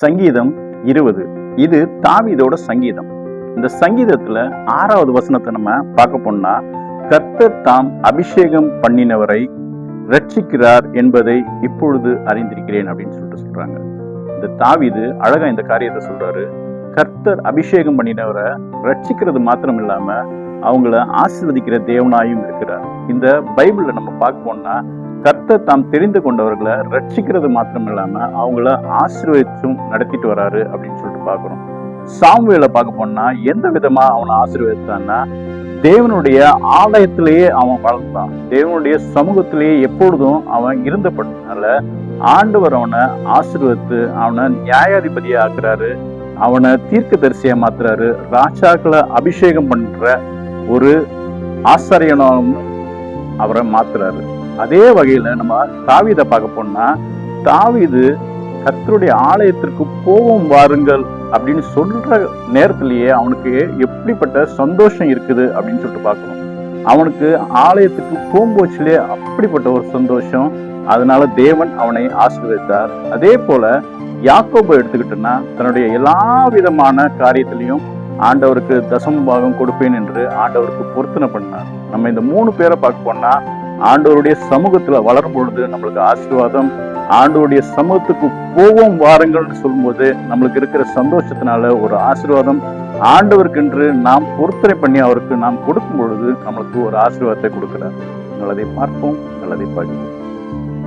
சங்கீதம் 20. இது தாவீதோட சங்கீதம். இந்த சங்கீதத்துல 6வது வசனத்தை நம்ம பார்க்க போனா, கர்த்தர் தாம் அபிஷேகம் பண்ணினவரை ரட்சிக்கிறார் என்பதை இப்பொழுது அறிந்திருக்கிறேன் அப்படின்னு சொல்றாங்க. இந்த தாவீது அழகா இந்த காரியத்தை சொல்றாரு. கர்த்தர் அபிஷேகம் பண்ணினவரை ரட்சிக்கிறது மாத்திரம் இல்லாம அவங்கள ஆசீர்வதிக்கிற தேவனாயும் இருக்கிறார். இந்த பைபிள்ல நம்ம பார்க்க போனா, கர்த்தர் தாம் தெரிந்து கொண்டவர்களை ரட்சிக்கிறது மாத்திரம் இல்லாம அவங்கள ஆசீர்வதிச்சும் நடத்திட்டு வராரு அப்படின்னு சொல்லிட்டு பாக்குறோம். சாமுவேலை பார்க்க போனா எந்த விதமா அவனை ஆசீர்வதித்தான்னா, தேவனுடைய ஆலயத்திலேயே அவன் வளர்ந்தான். தேவனுடைய சமூகத்திலேயே எப்பொழுதும் அவன் இருந்தபடினால ஆண்டவர் அவனை ஆசீர்வதித்து அவனை நியாயாதிபதியா ஆக்குறாரு. அவனை தீர்க்கதரிசியா மாத்துறாரு. ராஜாக்களை அபிஷேகம் பண்ற ஒரு ஆசாரியனும் அவரை மாத்துறாரு. அதே வகையில நம்ம தாவீதை பார்க்க போனா, தாவீது கர்த்தருடைய ஆலயத்திற்கு போவோம் வாருங்கள் அப்படின்னு சொல்ற நேரத்திலேயே அவனுக்கு எப்படிப்பட்ட சந்தோஷம் இருக்குது அப்படின்னு சொல்லிட்டு பார்க்கணும். அவனுக்கு ஆலயத்துக்கு போகும்போச்சுலே அப்படிப்பட்ட ஒரு சந்தோஷம். அதனால தேவன் அவனை ஆசீர்வதித்தார். அதே போல யாக்கோபை எடுத்துக்கிட்டோம்னா, தன்னுடைய எல்லா விதமான காரியத்திலையும் ஆண்டவருக்கு தசம பாகம் கொடுப்பேன் என்று ஆண்டவருக்கு பொருத்தனை பண்ணார். நம்ம இந்த 3 பேரை பார்க்க போனா, ஆண்டவருடைய சமூகத்துல வளரும் பொழுது நம்மளுக்கு ஆசீர்வாதம். ஆண்டவருடைய சமூகத்துக்கு போவோம் வாருங்கள்னு சொல்லும்போது நம்மளுக்கு இருக்கிற சந்தோஷத்தினால ஒரு ஆசீர்வாதம். ஆண்டவருக்கு என்று நாம் பொருத்தனை பண்ணி அவருக்கு நாம் கொடுக்கும் பொழுது நம்மளுக்கு ஒரு ஆசீர்வாதத்தை கொடுக்கிறார். நல்லதை பார்ப்போம், நல்லதை பார்ப்போம்.